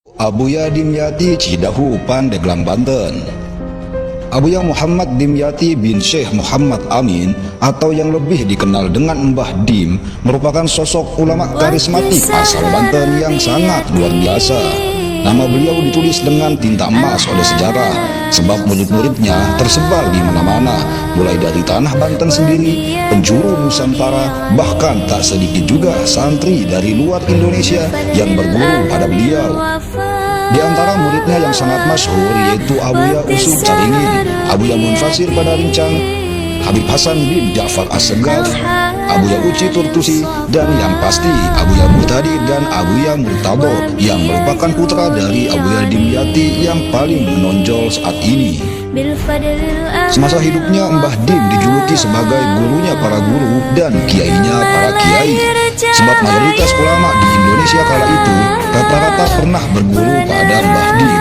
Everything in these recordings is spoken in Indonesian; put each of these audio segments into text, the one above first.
Abuya Dimyati Cidahu Pandeglang Banten. Abuya Muhammad Dimyati bin Syekh Muhammad Amin atau yang lebih dikenal dengan Mbah Dim merupakan sosok ulama karismatik asal Banten yang sangat luar biasa. Nama beliau ditulis dengan tinta emas oleh sejarah sebab murid-muridnya tersebar di mana-mana, mulai dari tanah Banten sendiri, penjuru Nusantara, bahkan tak sedikit juga santri dari luar Indonesia yang berguru pada beliau. Di antara muridnya yang sangat masyhur yaitu Abuya Usuf Caringin, Abuya Munfasir pada Rincang, Habib Hasan bin Ja'far As-Segaf, Abuya Uci Turtusi, dan yang pasti Abuya Murtadi dan Abuya Murtado yang merupakan putra dari Abuya Dimyati yang paling menonjol saat ini. Semasa hidupnya Mbah Dim dijuluki sebagai gurunya para guru dan kiainya para kiai, sebab mayoritas ulama di Indonesia kala itu rata-rata pernah berguru pada Mbah Dim.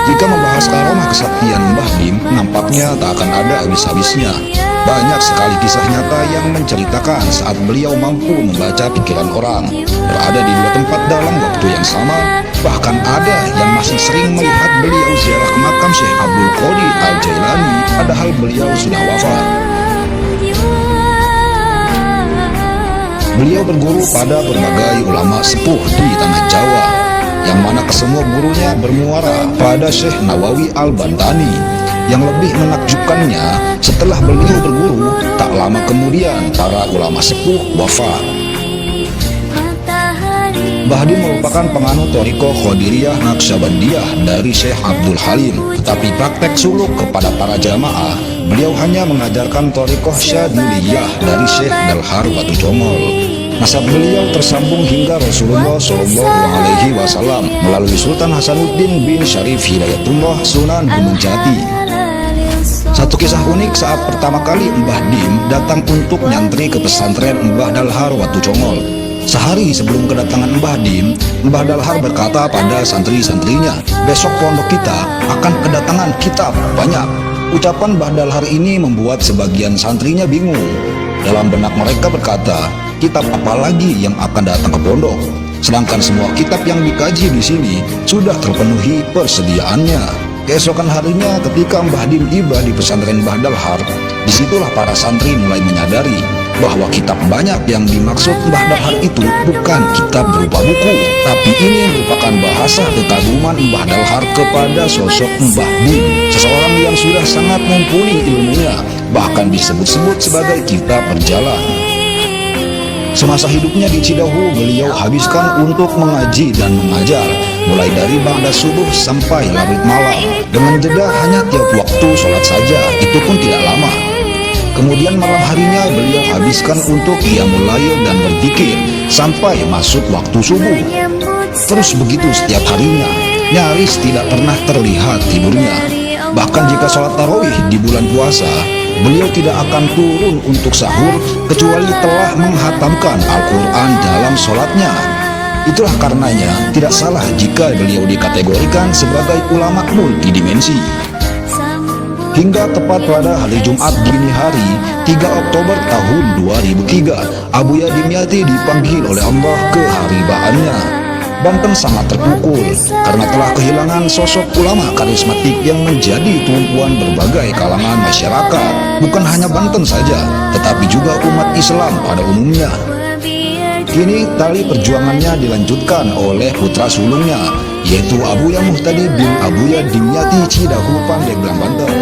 Jika membahas karomah kesaktian Mbah Dim, nampaknya tak akan ada habis-habisnya. Banyak sekali kisah nyata yang menceritakan saat beliau mampu membaca pikiran orang, berada di dua tempat dalam waktu yang sama. Bahkan ada yang masih sering melihat beliau ziarah ke makam Syekh Abdul Qadir Al-Jailani padahal beliau sudah wafat. Beliau berguru pada berbagai ulama sepuh di tanah Jawa, yang mana kesemua gurunya bermuara pada Syekh Nawawi Al-Bantani. Yang lebih menakjubkannya, setelah beliau berguru, tak lama kemudian para ulama sepuh wafat. Mbah Dim merupakan penganut Thariqah Qadiriyah Naqsyabandiyah dari Syekh Abdul Halim, tetapi praktek suluk kepada para jamaah, beliau hanya mengajarkan Thariqah Syadziliyah dari Syekh Dalhar Watu Congol. Nasab beliau tersambung hingga Rasulullah SAW melalui Sultan Hasanuddin bin Syarif Hidayatullah Sunan Gunung Jati. Satu kisah unik saat pertama kali Mbah Dim datang untuk nyantri ke pesantren Mbah Dalhar Watu Congol. Sehari sebelum kedatangan Mbah Dim, Mbah Dalhar berkata pada santri-santrinya, "Besok pondok kita akan kedatangan kitab banyak." Ucapan Mbah Dalhar ini membuat sebagian santrinya bingung. Dalam benak mereka berkata, kitab apa lagi yang akan datang ke pondok? Sedangkan semua kitab yang dikaji di sini sudah terpenuhi persediaannya. Keesokan harinya ketika Mbah Dim tiba di pesantren Mbah Dalhar, disitulah para santri mulai menyadari bahwa kitab banyak yang dimaksud Mbah Dalhar itu bukan kitab berupa buku, tapi ini merupakan bahasa kekaguman Mbah Dalhar kepada sosok Mbah Dim, seseorang yang sudah sangat mumpuni ilmunya, bahkan disebut-sebut sebagai kitab berjalan. Semasa hidupnya di Cidahu, beliau habiskan untuk mengaji dan mengajar, mulai dari ba'da subuh sampai larut malam, dengan jeda hanya tiap waktu sholat saja, itu pun tidak lama. Kemudian malam harinya beliau habiskan untuk qiyamul lail dan berzikir sampai masuk waktu subuh. Terus begitu setiap harinya, nyaris tidak pernah terlihat tidurnya. Bahkan jika sholat tarawih di bulan puasa, beliau tidak akan turun untuk sahur kecuali telah menghatamkan Al-Quran dalam sholatnya. Itulah karenanya tidak salah jika beliau dikategorikan sebagai ulama multidimensi. Hingga tepat pada hari Jumat dini hari 3 Oktober tahun 2003, Abuya Dimyati dipanggil oleh Allah ke haribaannya. Banten sangat terpukul karena telah kehilangan sosok ulama karismatik yang menjadi tumpuan berbagai kalangan masyarakat. Bukan hanya Banten saja, tetapi juga umat Islam pada umumnya. Kini tali perjuangannya dilanjutkan oleh putra sulungnya, yaitu Abuya Muhtadi bin Abuya Dimyati Cidahu Pandeglang Banten.